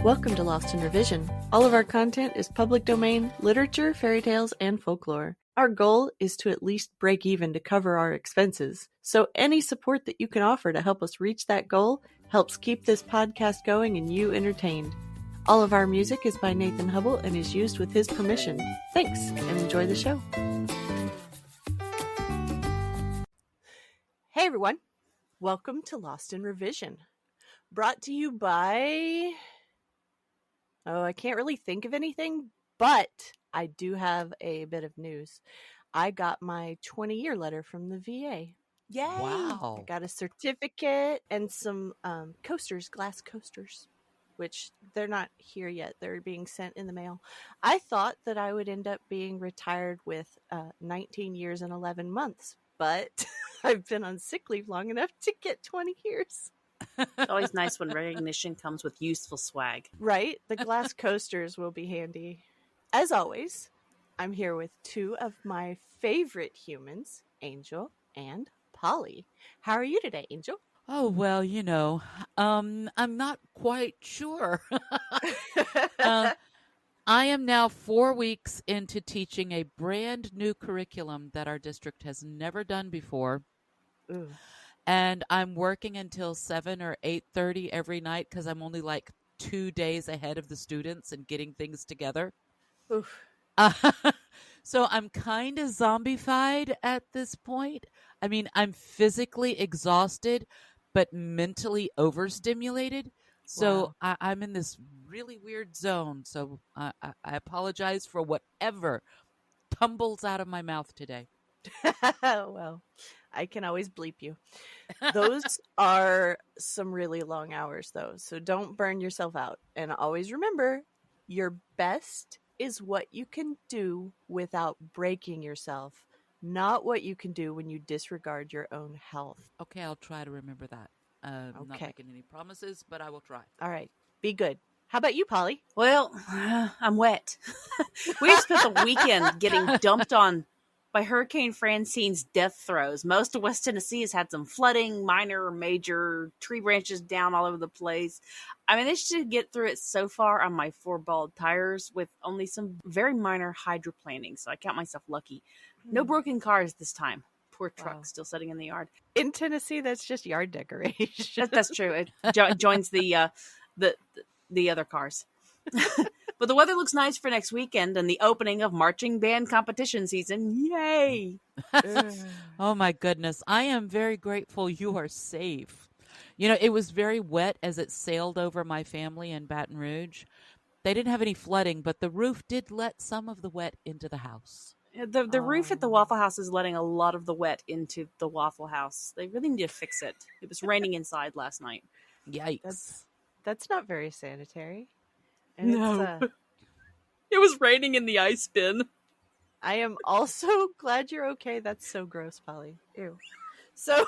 Welcome to Lost in Revision. All of our content is public domain, literature, fairy tales, and folklore. Our goal is to at least break even to cover our expenses, so any support that you can offer to help us reach that goal helps keep this podcast going and you entertained. All of our music is by Nathan Hubble and is used with his permission. Thanks, and enjoy the show. Hey everyone, welcome to Lost in Revision. Brought to you by... I can't really think of anything, but I do have a bit of news. I got my 20-year letter from the VA. Yay! Wow. I got a certificate and some coasters, glass coasters, which they're not here yet. They're being sent in the mail. I thought that I would end up being retired with 19 years and 11 months, but I've been on sick leave long enough to get 20 years. It's always nice when recognition comes with useful swag. Right? The glass coasters will be handy. As always, I'm here with two of my favorite humans, Angel and Polly. How are you today, Angel? Oh, well, I'm not quite sure. I am now 4 weeks into teaching a brand new curriculum that our district has never done before. Ooh. And I'm working until 7 or 8:30 every night because I'm only like 2 days ahead of the students and getting things together. Oof. So I'm kind of zombified at this point. I mean, I'm physically exhausted, but mentally overstimulated. So I'm in this really weird zone. So I apologize for whatever tumbles out of my mouth today. Well, I can always bleep you. Those are some really long hours, though. So don't burn yourself out. And always remember, your best is what you can do without breaking yourself, not what you can do when you disregard your own health. Okay, I'll try to remember that. I'm not Okay. making any promises, but I will try. All right. Be good. How about you, Polly? Well, I'm wet. We spent the weekend getting dumped on by Hurricane Francine's death throes. Most of West Tennessee has had some flooding, minor, major, tree branches down all over the place. I managed to get through it so far on my 4 bald tires with only some very minor hydroplaning, so I count myself lucky. No broken cars this time. Poor truck still sitting in the yard. In Tennessee, that's just yard decoration. That's true. It joins the other cars. But the weather looks nice for next weekend and the opening of marching band competition season. Yay! Oh my goodness. I am very grateful you are safe. It was very wet as it sailed over my family in Baton Rouge. They didn't have any flooding, but the roof did let some of the wet into the house. The roof at the Waffle House is letting a lot of the wet into the Waffle House. They really need to fix it. It was raining inside last night. Yikes. That's not very sanitary. And No. It was raining in the ice bin. I am also glad you're okay. That's so gross, Polly. Ew. So,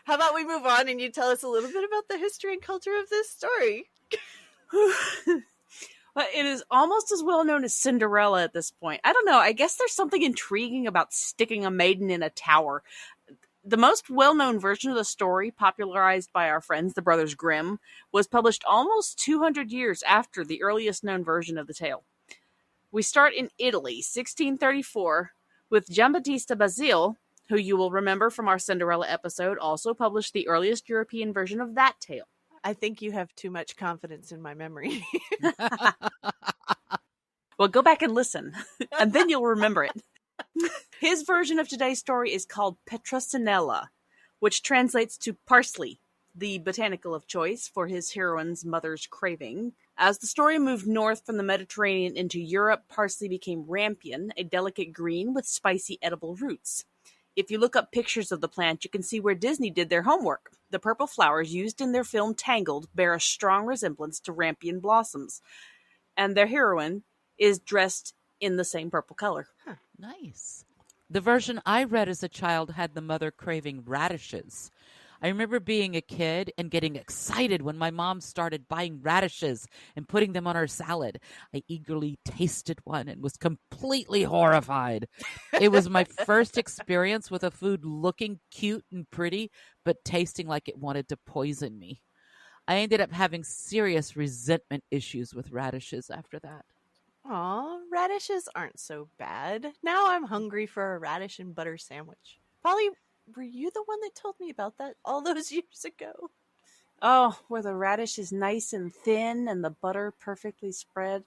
how about we move on and you tell us a little bit about the history and culture of this story? But it is almost as well known as Cinderella at this point. I don't know. I guess there's something intriguing about sticking a maiden in a tower. The most well-known version of the story, popularized by our friends, the brothers Grimm, was published almost 200 years after the earliest known version of the tale. We start in Italy, 1634, with Giambattista Basile, who you will remember from our Cinderella episode, also published the earliest European version of that tale. I think you have too much confidence in my memory. Well, go back and listen, and then you'll remember it. His version of today's story is called Petronella, which translates to parsley, the botanical of choice for his heroine's mother's craving. As the story moved north from the Mediterranean into Europe, parsley became rampion, a delicate green with spicy edible roots. If you look up pictures of the plant, you can see where Disney did their homework. The purple flowers used in their film Tangled bear a strong resemblance to rampion blossoms, and their heroine is dressed in the same purple color. Nice. The version I read as a child had the mother craving radishes. I remember being a kid and getting excited when my mom started buying radishes and putting them on her salad. I eagerly tasted one and was completely horrified. It was my first experience with a food looking cute and pretty, but tasting like it wanted to poison me. I ended up having serious resentment issues with radishes after that. Aw, radishes aren't so bad. Now I'm hungry for a radish and butter sandwich. Polly, were you the one that told me about that all those years ago? Oh, where the radish is nice and thin and the butter perfectly spread.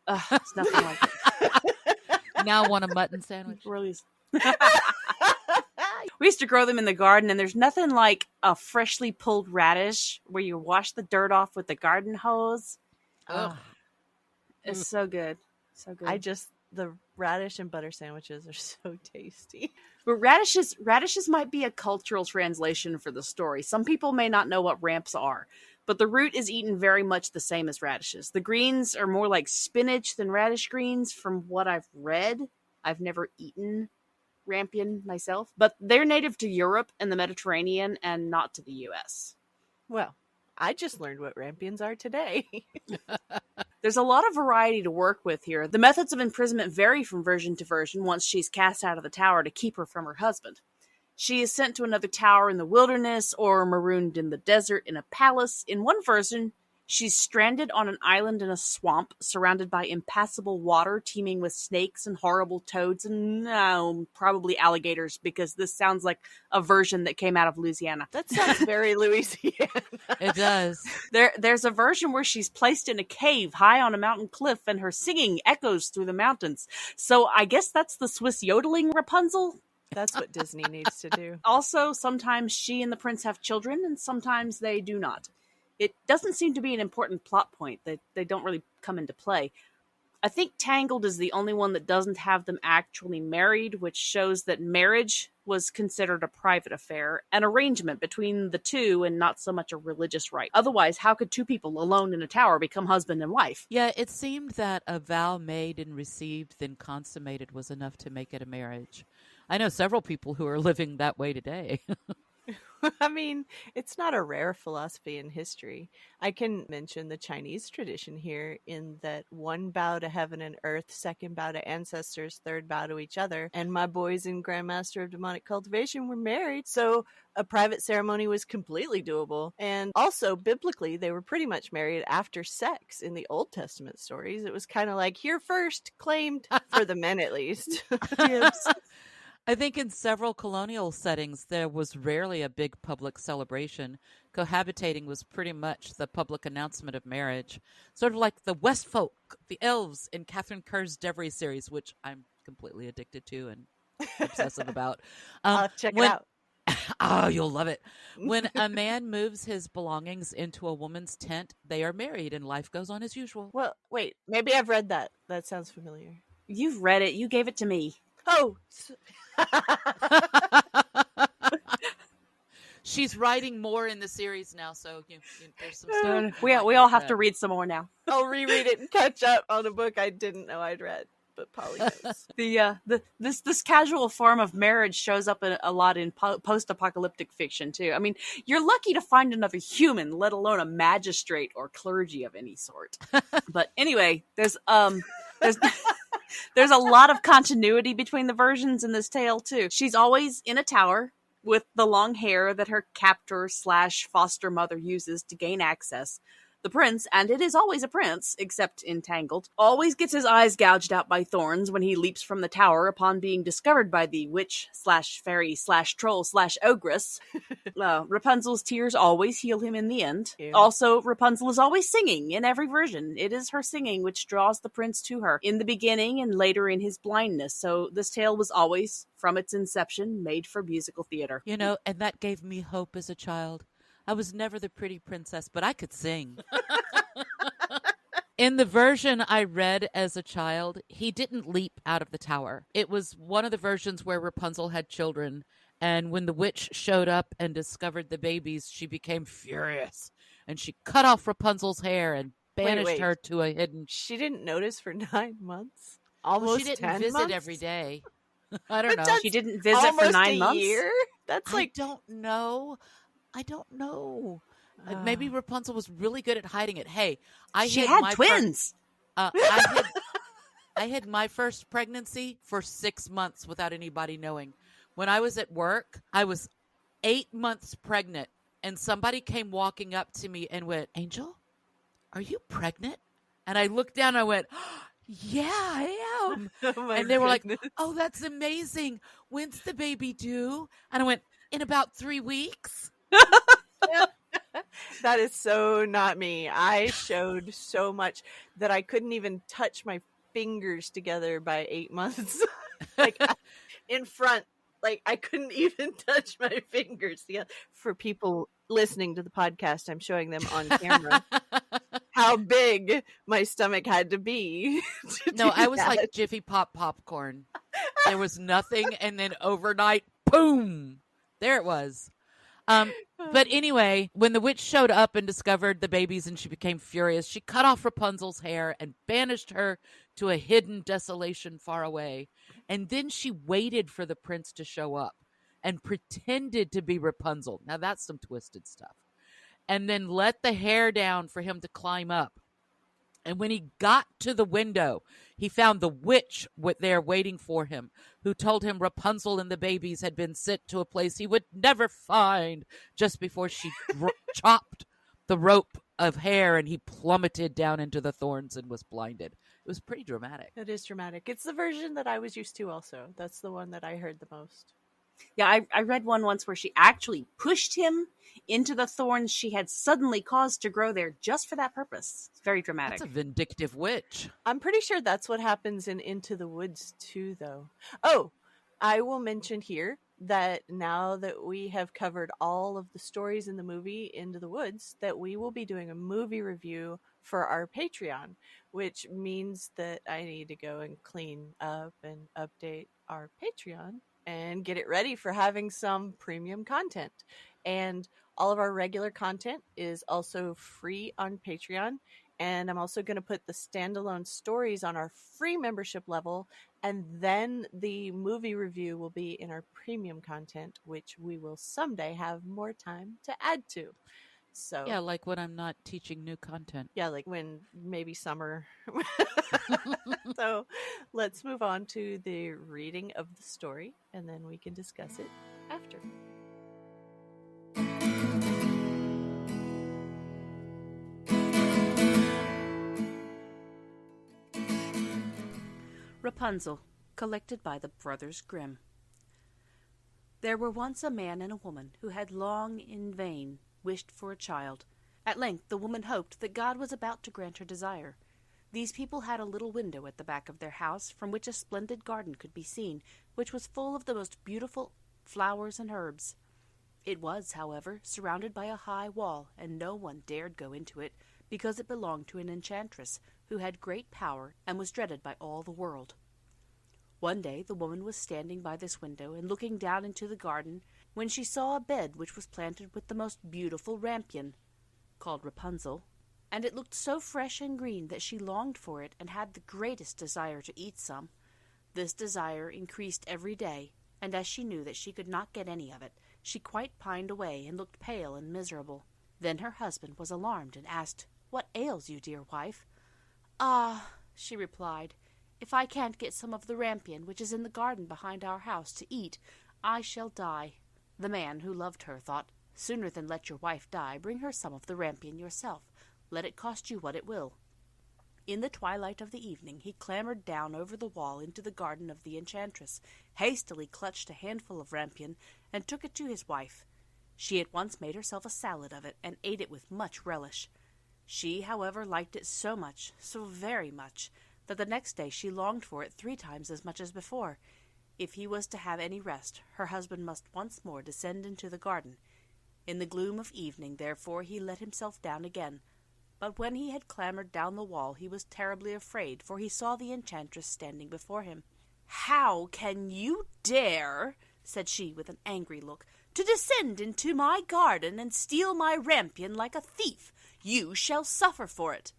Ugh, it's nothing like it. Now I want a mutton sandwich. Really. We used to grow them in the garden, and there's nothing like a freshly pulled radish where you wash the dirt off with the garden hose. Ugh. It's so good. So good. The radish and butter sandwiches are so tasty. But radishes might be a cultural translation for the story. Some people may not know what ramps are, but the root is eaten very much the same as radishes. The greens are more like spinach than radish greens from what I've read. I've never eaten rampion myself, but they're native to Europe and the Mediterranean and not to the US. Well, I just learned what rampions are today. There's a lot of variety to work with here. The methods of imprisonment vary from version to version once she's cast out of the tower to keep her from her husband. She is sent to another tower in the wilderness or marooned in the desert in a palace. In one version, she's stranded on an island in a swamp surrounded by impassable water teeming with snakes and horrible toads and probably alligators, because this sounds like a version that came out of Louisiana. That sounds very Louisiana. It does. There's a version where she's placed in a cave high on a mountain cliff and her singing echoes through the mountains. So I guess that's the Swiss yodeling Rapunzel. That's what Disney needs to do. Also, sometimes she and the prince have children and sometimes they do not. It doesn't seem to be an important plot point. They don't really come into play. I think Tangled is the only one that doesn't have them actually married, which shows that marriage was considered a private affair, an arrangement between the two and not so much a religious rite. Otherwise, how could two people alone in a tower become husband and wife? Yeah, it seemed that a vow made and received, then consummated was enough to make it a marriage. I know several people who are living that way today. I mean, it's not a rare philosophy in history. I can mention the Chinese tradition here in that one bow to heaven and earth, second bow to ancestors, third bow to each other. And my boys in Grandmaster of Demonic Cultivation were married, so a private ceremony was completely doable. And also, biblically, they were pretty much married after sex in the Old Testament stories. It was kind of like, here first, claimed, for the men at least. I think in several colonial settings, there was rarely a big public celebration. Cohabitating was pretty much the public announcement of marriage. Sort of like the West Folk, the elves in Catherine Kerr's Devery series, which I'm completely addicted to and obsessive about. Check it out. Oh, you'll love it. When a man moves his belongings into a woman's tent, they are married and life goes on as usual. Well, wait, maybe I've read that. That sounds familiar. You've read it. You gave it to me. Oh! She's writing more in the series now, so there's some stuff. We all have to read some more now. I'll reread it and catch up on a book I didn't know I'd read, but Polly knows. This casual form of marriage shows up a lot in post-apocalyptic fiction too. I mean, you're lucky to find another human, let alone a magistrate or clergy of any sort. But anyway, there's a lot of continuity between the versions in this tale, too. She's always in a tower with the long hair that her captor / foster mother uses to gain access. The prince, and it is always a prince, except in Tangled, always gets his eyes gouged out by thorns when he leaps from the tower upon being discovered by the witch / fairy / troll / ogress. Rapunzel's tears always heal him in the end. Yeah. Also, Rapunzel is always singing in every version. It is her singing which draws the prince to her, in the beginning and later in his blindness. So this tale was always, from its inception, made for musical theater. You know, and that gave me hope as a child. I was never the pretty princess, but I could sing. In the version I read as a child, he didn't leap out of the tower. It was one of the versions where Rapunzel had children, and when the witch showed up and discovered the babies, she became furious, and she cut off Rapunzel's hair and banished her to a hidden... She didn't notice for 9 months? Almost she didn't 10 visit months? every day. I don't know. She didn't visit for 9 months? Year? That's like... I don't know. Maybe Rapunzel was really good at hiding it. Hey, she had twins. I hid my first pregnancy for 6 months without anybody knowing. When I was at work, I was 8 months pregnant and somebody came walking up to me and went, "Angel, are you pregnant?" And I looked down and I went, "Yeah, I am." Oh my And they were like, goodness. "Oh, that's amazing. When's the baby due?" And I went, "In about 3 weeks." That is so not me. I showed so much that I couldn't even touch my fingers together by 8 months. In front, like I couldn't even touch my fingers together. For people listening to the podcast, I'm showing them on camera how big my stomach had to be to No, do I was that. like Jiffy Pop popcorn. There was nothing, and then overnight, boom, there it was. But anyway, when the witch showed up and discovered the babies and she became furious, she cut off Rapunzel's hair and banished her to a hidden desolation far away. And then she waited for the prince to show up and pretended to be Rapunzel. Now that's some twisted stuff. And then let the hair down for him to climb up. And when he got to the window, he found the witch there waiting for him, who told him Rapunzel and the babies had been sent to a place he would never find, just before she chopped the rope of hair and he plummeted down into the thorns and was blinded. It was pretty dramatic. It is dramatic. It's the version that I was used to also. That's the one that I heard the most. Yeah, I read one once where she actually pushed him into the thorns she had suddenly caused to grow there just for that purpose. It's very dramatic. That's a vindictive witch. I'm pretty sure that's what happens in Into the Woods too, though. Oh, I will mention here that now that we have covered all of the stories in the movie Into the Woods, that we will be doing a movie review for our Patreon, which means that I need to go and clean up and update our Patreon and get it ready for having some premium content. And all of our regular content is also free on Patreon. And I'm also going to put the standalone stories on our free membership level. And then the movie review will be in our premium content, which we will someday have more time to add to. So Yeah, like when I'm not teaching new content. yeah, like when maybe summer. So let's move on to the reading of the story, and then we can discuss it after. Rapunzel, collected by the Brothers Grimm. There were once a man and a woman who had long in vain wished for a child. At length the woman hoped that God was about to grant her desire. These people had a little window at the back of their house from which a splendid garden could be seen, which was full of the most beautiful flowers and herbs. It was, however, surrounded by a high wall, and no one dared go into it, because it belonged to an enchantress who had great power and was dreaded by all the world. One day the woman was standing by this window and looking down into the garden, when she saw a bed which was planted with the most beautiful rampion, called Rapunzel, and it looked so fresh and green that she longed for it and had the greatest desire to eat some. This desire increased every day, and as she knew that she could not get any of it, she quite pined away and looked pale and miserable. Then her husband was alarmed and asked, "What ails you, dear wife?" "Ah," she replied, "if I can't get some of the rampion which is in the garden behind our house to eat, I shall die." The man, who loved her, thought, "Sooner than let your wife die, bring her some of the rampion yourself. Let it cost you what it will." In the twilight of the evening he clambered down over the wall into the garden of the enchantress, hastily clutched a handful of rampion, and took it to his wife. She at once made herself a salad of it, and ate it with much relish. She, however, liked it so much, so very much, that the next day she longed for it 3 times as much as before. If he was to have any rest, her husband must once more descend into the garden. In the gloom of evening, therefore, he let himself down again. But when he had clambered down the wall, he was terribly afraid, for he saw the enchantress standing before him. "How can you dare," said she with an angry look, "to descend into my garden and steal my rampion like a thief? You shall suffer for it."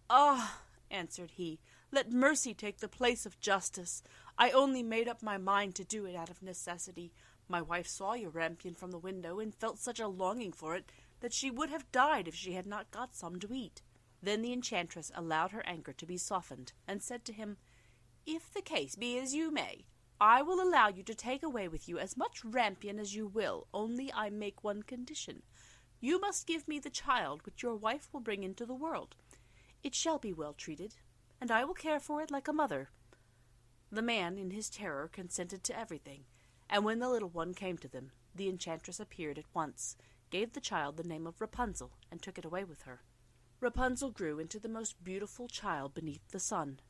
"Ah," answered he, "let mercy take the place of justice. I only made up my mind to do it out of necessity. My wife saw your rampion from the window, and felt such a longing for it that she would have died if she had not got some to eat." Then the enchantress allowed her anger to be softened, and said to him, "If the case be as you may, I will allow you to take away with you as much rampion as you will, only I make one condition. You must give me the child which your wife will bring into the world. It shall be well treated, and I will care for it like a mother." The man, in his terror, consented to everything, and when the little one came to them, the enchantress appeared at once, gave the child the name of Rapunzel, and took it away with her. Rapunzel grew into the most beautiful child beneath the sun.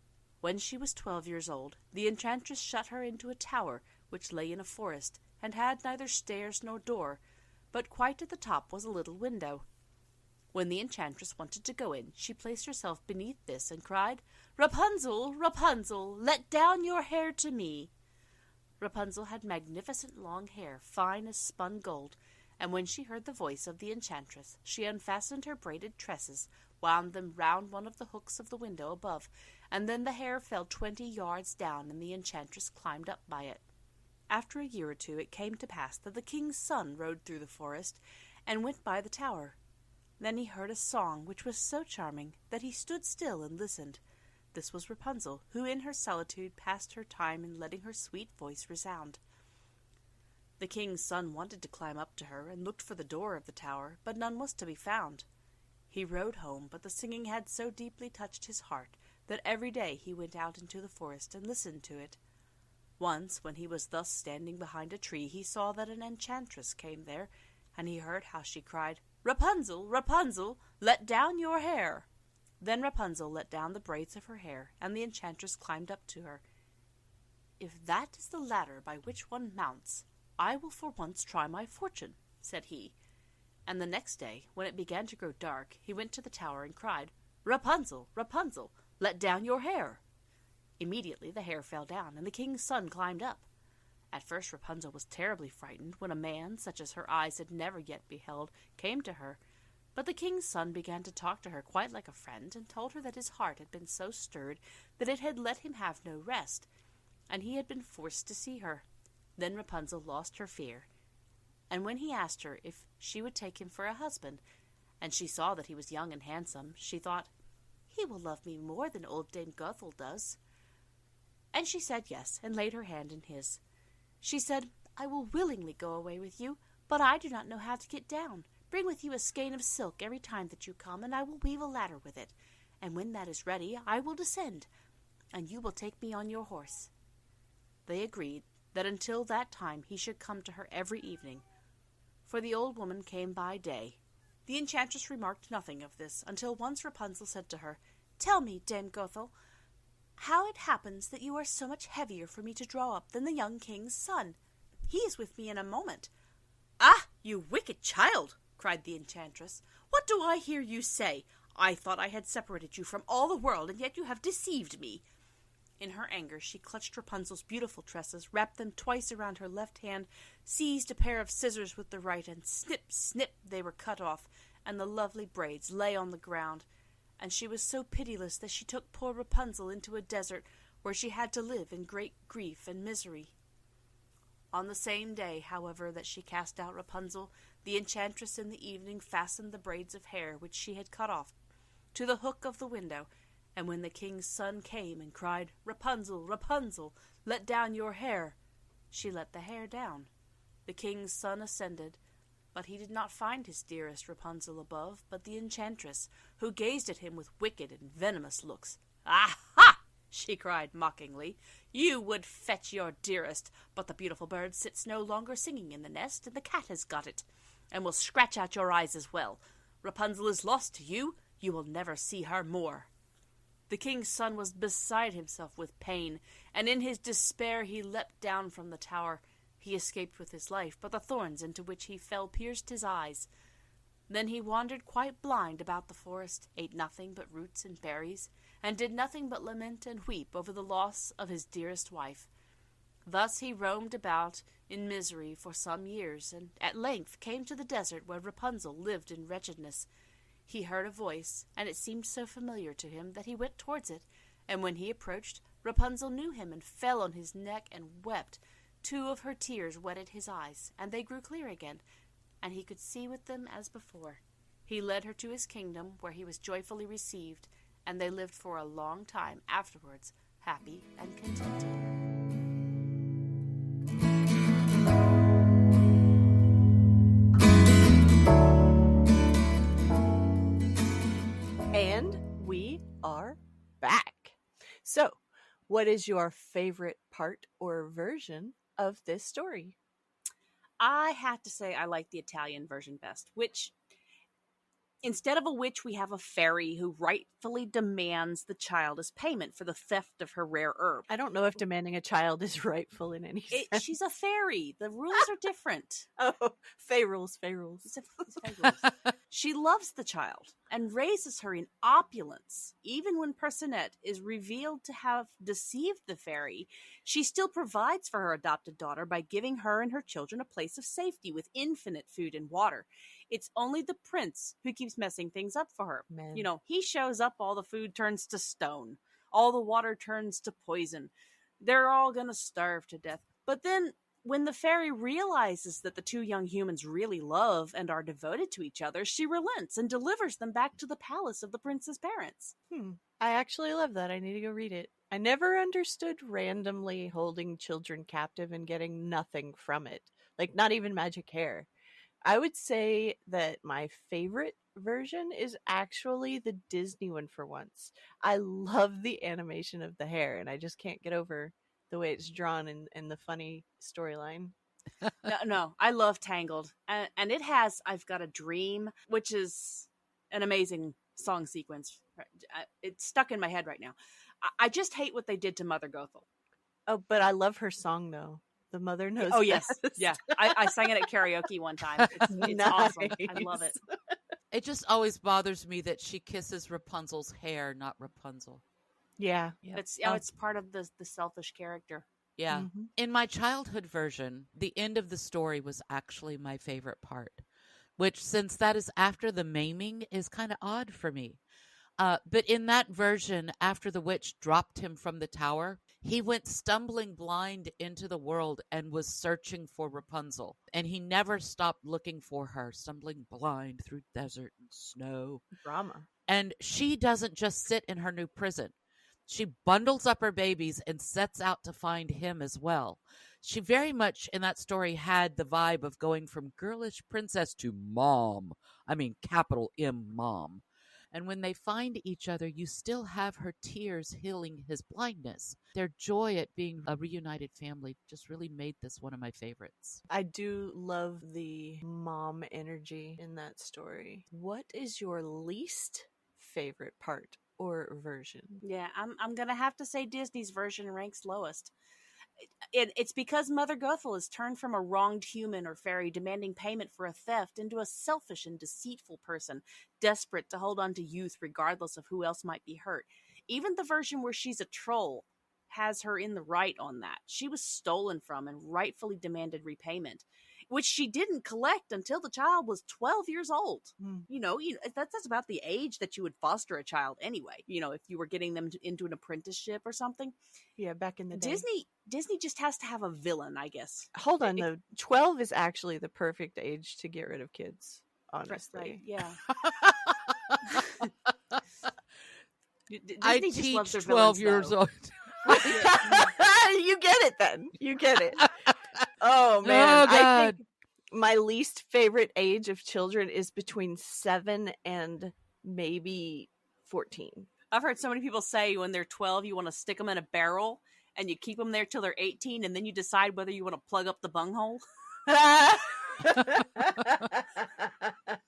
When she was 12 years old, the enchantress shut her into a tower which lay in a forest, and had neither stairs nor door, but quite at the top was a little window. When the enchantress wanted to go in, she placed herself beneath this and cried, "Rapunzel, Rapunzel, let down your hair to me." Rapunzel had magnificent long hair, fine as spun gold, and when she heard the voice of the enchantress, she unfastened her braided tresses, wound them round one of the hooks of the window above, and then the hair fell 20 yards down, and the enchantress climbed up by it. After a year or two, it came to pass that the king's son rode through the forest, and went by the tower. Then he heard a song which was so charming that he stood still and listened. This was Rapunzel, who in her solitude passed her time in letting her sweet voice resound. The king's son wanted to climb up to her, and looked for the door of the tower, but none was to be found. He rode home, but the singing had so deeply touched his heart that every day he went out into the forest and listened to it. Once, when he was thus standing behind a tree, he saw that an enchantress came there, and he heard how she cried, "Rapunzel, Rapunzel, let down your hair." Then Rapunzel let down the braids of her hair, and the enchantress climbed up to her. "If that is the ladder by which one mounts, I will for once try my fortune," said he. And the next day, when it began to grow dark, he went to the tower and cried, "Rapunzel, Rapunzel, let down your hair." Immediately the hair fell down, and the king's son climbed up. At first Rapunzel was terribly frightened when a man, such as her eyes had never yet beheld, came to her. But the king's son began to talk to her quite like a friend, and told her that his heart had been so stirred that it had let him have no rest, and he had been forced to see her. Then Rapunzel lost her fear, and when he asked her if she would take him for a husband, and she saw that he was young and handsome, she thought, "He will love me more than old Dame Gothel does." And she said yes, and laid her hand in his. She said, "I will willingly go away with you, but I do not know how to get down. Bring with you a skein of silk every time that you come, and I will weave a ladder with it, and when that is ready I will descend, and you will take me on your horse." They agreed that until that time he should come to her every evening, for the old woman came by day. The enchantress remarked nothing of this, until once Rapunzel said to her, "Tell me, Dame Gothel, how it happens that you are so much heavier for me to draw up than the young king's son. He is with me in a moment." "Ah, you wicked child!" cried the enchantress. "What do I hear you say? I thought I had separated you from all the world, and yet you have deceived me." In her anger she clutched Rapunzel's beautiful tresses, wrapped them twice around her left hand, seized a pair of scissors with the right, and snip, snip, they were cut off, and the lovely braids lay on the ground. And she was so pitiless that she took poor Rapunzel into a desert, where she had to live in great grief and misery. On the same day, however, that she cast out Rapunzel, the enchantress in the evening fastened the braids of hair which she had cut off to the hook of the window, and when the king's son came and cried, "Rapunzel, Rapunzel, let down your hair," she let the hair down. The king's son ascended, but he did not find his dearest Rapunzel above, but the enchantress, who gazed at him with wicked and venomous looks. "Aha!" she cried mockingly. "You would fetch your dearest, but the beautiful bird sits no longer singing in the nest, and the cat has got it, and will scratch out your eyes as well. Rapunzel is lost to you. You will never see her more." The king's son was beside himself with pain, and in his despair he leapt down from the tower. He escaped with his life, but the thorns into which he fell pierced his eyes. Then he wandered quite blind about the forest, ate nothing but roots and berries, and did nothing but lament and weep over the loss of his dearest wife. Thus he roamed about in misery for some years, and at length came to the desert where Rapunzel lived in wretchedness. He heard a voice, and it seemed so familiar to him that he went towards it, and when he approached, Rapunzel knew him and fell on his neck and wept. 2 of her tears wetted his eyes, and they grew clear again, and he could see with them as before. He led her to his kingdom, where he was joyfully received, and they lived for a long time afterwards, happy and contented. So, what is your favorite part or version of this story? I have to say I like the Italian version best, which instead of a witch, we have a fairy who rightfully demands the child as payment for the theft of her rare herb. I don't know if demanding a child is rightful in any sense. She's a fairy. The rules are different. Oh, Fey rules, Fey rules. It's fey rules. She loves the child and raises her in opulence. Even when Personette is revealed to have deceived the fairy, she still provides for her adopted daughter by giving her and her children a place of safety with infinite food and water. It's only the prince who keeps messing things up for her. Man. You know, he shows up, all the food turns to stone. All the water turns to poison. They're all going to starve to death. But then, when the fairy realizes that the two young humans really love and are devoted to each other, she relents and delivers them back to the palace of the prince's parents. I actually love that. I need to go read it. I never understood randomly holding children captive and getting nothing from it. Like, not even magic hair. I would say that my favorite version is actually the Disney one for once. I love the animation of the hair, and I just can't get over the way it's drawn and the funny storyline. No, I love Tangled. And it has I've Got a Dream, which is an amazing song sequence. It's stuck in my head right now. I just hate what they did to Mother Gothel. Oh, but I love her song, though. The Mother Knows Oh, yes. Best. Yeah. I sang it at karaoke one time. It's awesome. I love it. It just always bothers me that she kisses Rapunzel's hair, not Rapunzel. Yeah. It's part of the selfish character. Yeah. Mm-hmm. In my childhood version, the end of the story was actually my favorite part, which, since that is after the maiming, is kind of odd for me. But in that version, after the witch dropped him from the tower, he went stumbling blind into the world and was searching for Rapunzel. And he never stopped looking for her, stumbling blind through desert and snow. Drama. And she doesn't just sit in her new prison. She bundles up her babies and sets out to find him as well. She very much, in that story, had the vibe of going from girlish princess to mom. I mean, capital M, mom. And when they find each other, you still have her tears healing his blindness. Their joy at being a reunited family just really made this one of my favorites. I do love the mom energy in that story. What is your least favorite part or version? Yeah, I'm gonna have to say Disney's version ranks lowest. It's because Mother Gothel is turned from a wronged human or fairy demanding payment for a theft into a selfish and deceitful person, desperate to hold on to youth regardless of who else might be hurt. Even the version where she's a troll has her in the right on that. She was stolen from and rightfully demanded repayment, which she didn't collect until the child was 12 years old. You know, that's about the age that you would foster a child anyway. You know, if you were getting them into an apprenticeship or something. Yeah, back in the day. Disney just has to have a villain, I guess. Hold on, though. 12 is actually the perfect age to get rid of kids, honestly. Right, yeah. Disney I just teach loves their 12 villains, years though. old. You get it then. You get it. Oh, man. Oh, I God. think my least favorite age of children is between 7 and maybe 14. I've heard so many people say when they're 12, you want to stick them in a barrel and you keep them there till they're 18, and then you decide whether you want to plug up the bunghole.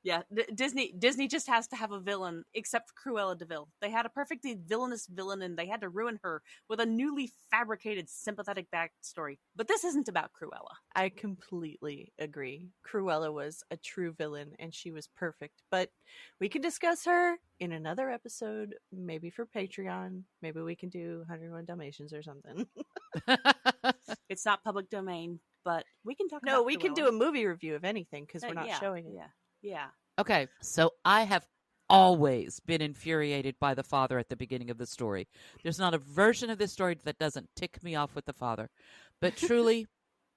Yeah, Disney just has to have a villain, except for Cruella de Vil. They had a perfectly villainous villain, and they had to ruin her with a newly fabricated sympathetic backstory. But this isn't about Cruella. I completely agree. Cruella was a true villain, and she was perfect. But we can discuss her in another episode, maybe for Patreon. Maybe we can do 101 Dalmatians or something. It's not public domain, but we can talk about No, we can Cruella. do a movie review of anything because we're not Yeah, showing it. Yeah. Okay, so I have always been infuriated by the father at the beginning of the story. There's not a version of this story that doesn't tick me off with the father. But truly,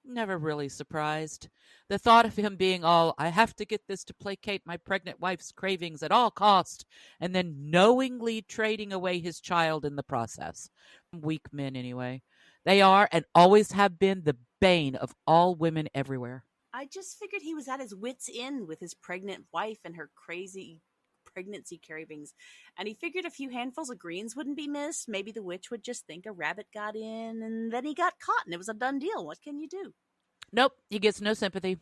never really surprised. The thought of him being all, I have to get this to placate my pregnant wife's cravings at all cost, and then knowingly trading away his child in the process. Weak men, anyway. They are and always have been the bane of all women everywhere. I just figured he was at his wit's end with his pregnant wife and her crazy pregnancy cravings, and he figured a few handfuls of greens wouldn't be missed. Maybe the witch would just think a rabbit got in, and then he got caught, and it was a done deal. What can you do? Nope, he gets no sympathy.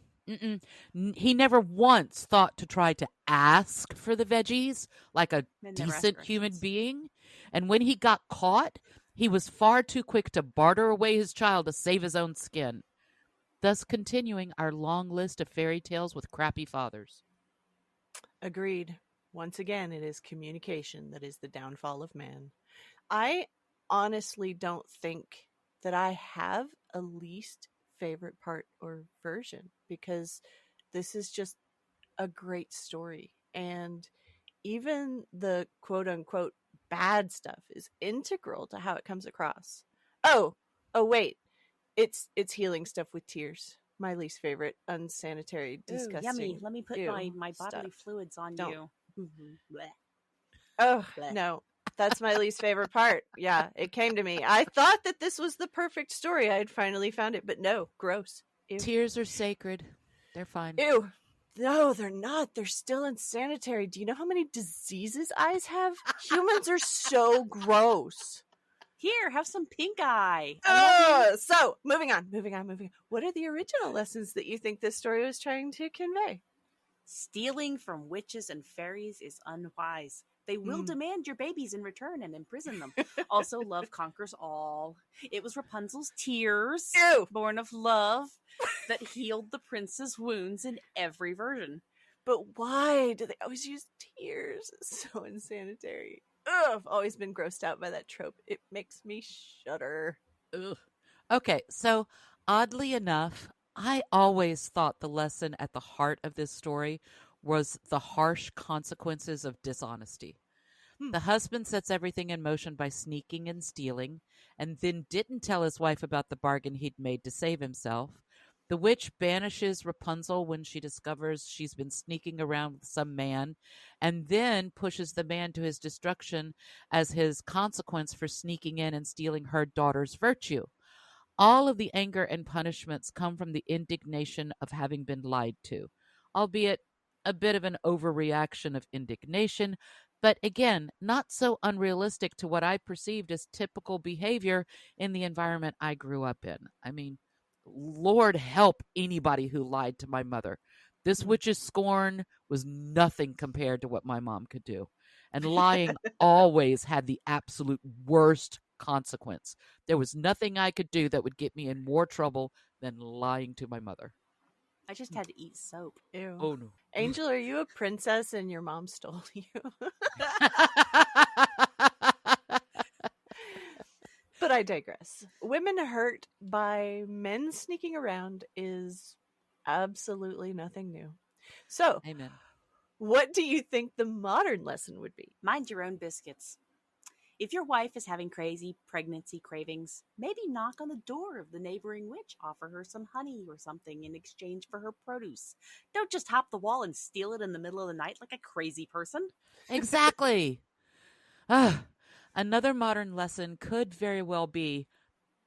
He never once thought to try to ask for the veggies like a decent human being. And when he got caught, he was far too quick to barter away his child to save his own skin, thus continuing our long list of fairy tales with crappy fathers. Agreed. Once again, it is communication that is the downfall of man. I honestly don't think that I have a least favorite part or version, because this is just a great story, and even the quote unquote bad stuff is integral to how it comes across. Oh wait, it's healing stuff with tears. My least favorite, unsanitary, disgusting. Yummy. Let me put my bodily fluids on you. Blech. Oh, Blech. no. That's my least favorite part. Yeah, it came to me. I thought that this was the perfect story. I had finally found it, but no, gross. Ew. Tears are sacred. They're fine. Ew. No, they're not. They're still unsanitary. Do you know how many diseases eyes have? Humans are so gross. Here, have some pink eye. So, moving on. What are the original lessons that you think this story was trying to convey? Stealing from witches and fairies is unwise. They will demand your babies in return and imprison them. Also, love conquers all. It was Rapunzel's tears, born of love, that healed the prince's wounds in every version. But why do they always use tears? It's so unsanitary. Ugh, I've always been grossed out by that trope. It makes me shudder. Ugh. Okay, so oddly enough, I always thought the lesson at the heart of this story was the harsh consequences of dishonesty. The husband sets everything in motion by sneaking and stealing, and then didn't tell his wife about the bargain he'd made to save himself. The witch banishes Rapunzel when she discovers she's been sneaking around with some man, and then pushes the man to his destruction as his consequence for sneaking in and stealing her daughter's virtue. All of the anger and punishments come from the indignation of having been lied to, albeit a bit of an overreaction of indignation, but again, not so unrealistic to what I perceived as typical behavior in the environment I grew up in. I mean, Lord help anybody who lied to my mother. This witch's scorn was nothing compared to what my mom could do. And lying always had the absolute worst consequence. There was nothing I could do that would get me in more trouble than lying to my mother. I just had to eat soap. Ew. Oh, no. Angel, are you a princess and your mom stole you? But I digress. Women hurt by men sneaking around is absolutely nothing new. So, Amen. What do you think the modern lesson would be? Mind your own biscuits. If your wife is having crazy pregnancy cravings, maybe knock on the door of the neighboring witch. Offer her some honey or something in exchange for her produce. Don't just hop the wall and steal it in the middle of the night like a crazy person. Exactly. Another modern lesson could very well be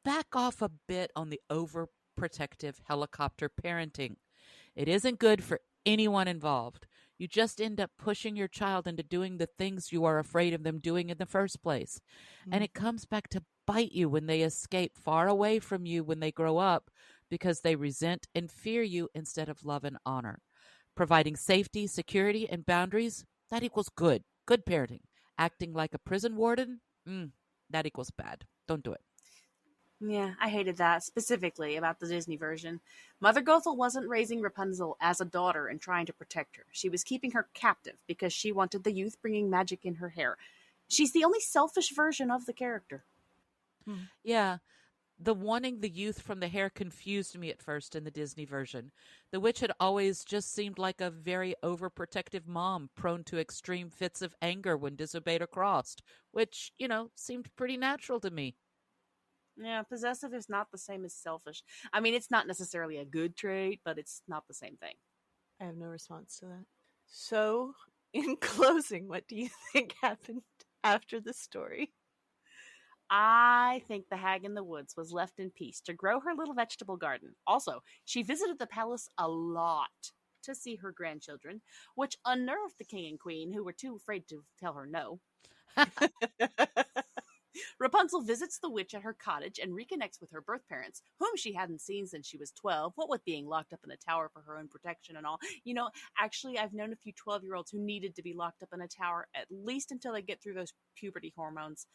back off a bit on the overprotective helicopter parenting. It isn't good for anyone involved. You just end up pushing your child into doing the things you are afraid of them doing in the first place. And it comes back to bite you when they escape far away from you when they grow up because they resent and fear you instead of love and honor. Providing safety, security, and boundaries, that equals good. Good parenting. Acting like a prison warden, that equals bad. Don't do it. Yeah, I hated that, specifically about the Disney version. Mother Gothel wasn't raising Rapunzel as a daughter and trying to protect her. She was keeping her captive because she wanted the youth bringing magic in her hair. She's the only selfish version of the character. Yeah, the wanting the youth from the hair confused me at first in the Disney version. The witch had always just seemed like a very overprotective mom, prone to extreme fits of anger when disobeyed or crossed, which, seemed pretty natural to me. Yeah, possessive is not the same as selfish. I mean, it's not necessarily a good trait, but it's not the same thing. I have no response to that. So, in closing, what do you think happened after the story? I think the hag in the woods was left in peace to grow her little vegetable garden. Also, she visited the palace a lot to see her grandchildren, which unnerved the king and queen, who were too afraid to tell her no. Rapunzel visits the witch at her cottage and reconnects with her birth parents, whom she hadn't seen since she was 12, what with being locked up in a tower for her own protection and all. Actually, I've known a few 12-year-olds who needed to be locked up in a tower, at least until they get through those puberty hormones.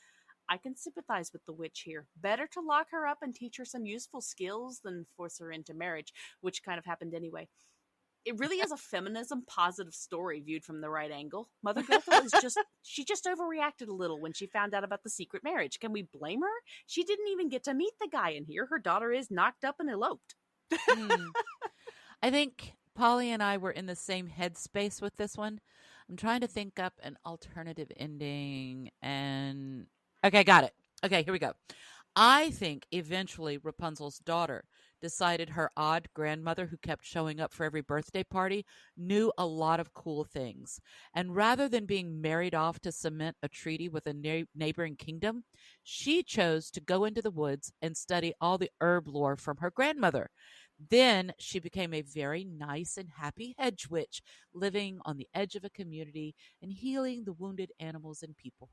I can sympathize with the witch here. Better to lock her up and teach her some useful skills than force her into marriage, which kind of happened anyway. It really is a feminism positive story viewed from the right angle. Mother Gothel she just overreacted a little when she found out about the secret marriage. Can we blame her? She didn't even get to meet the guy in here. Her daughter is knocked up and eloped. I think Polly and I were in the same headspace with this one. I'm trying to think up an alternative ending and... Okay, got it. Okay, here we go. I think eventually Rapunzel's daughter decided her odd grandmother, who kept showing up for every birthday party, knew a lot of cool things. And rather than being married off to cement a treaty with a neighboring kingdom, she chose to go into the woods and study all the herb lore from her grandmother. Then she became a very nice and happy hedge witch, living on the edge of a community and healing the wounded animals and people.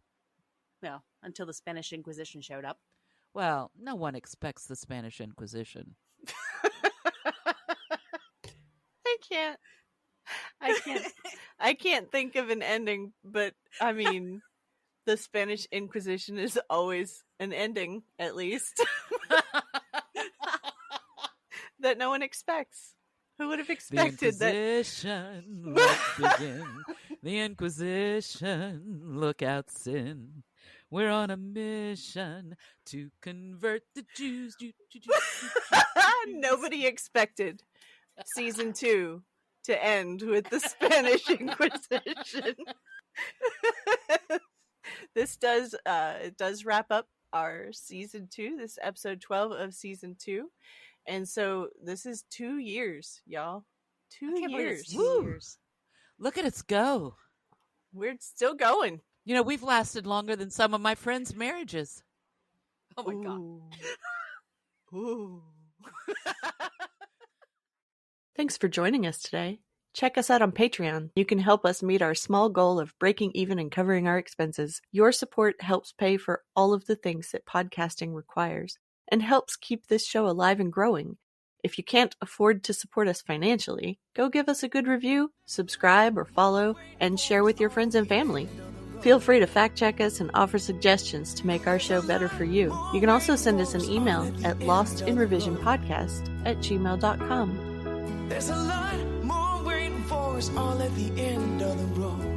Well, until the Spanish Inquisition showed up. Well, no one expects the Spanish Inquisition. I can't think of an ending, but I mean, the Spanish Inquisition is always an ending, at least. That no one expects. Who would have expected the Inquisition, let's begin. The Inquisition, look out, sin. We're on a mission to convert the Jews. Nobody expected season 2 to end with the Spanish Inquisition. This does wrap up our season 2. This episode 12 of season 2. And so this is 2 years, y'all. 2 years. Years. Look at us go. We're still going. We've lasted longer than some of my friends' marriages. Oh my God. Ooh. Thanks for joining us today. Check us out on Patreon. You can help us meet our small goal of breaking even and covering our expenses. Your support helps pay for all of the things that podcasting requires and helps keep this show alive and growing. If you can't afford to support us financially, go give us a good review, subscribe or follow, and share with your friends and family. Feel free to fact check us and offer suggestions to make our show better for you. You can also send us an email at lostinrevisionpodcast@gmail.com. There's a lot more waiting for us all at the end of the road.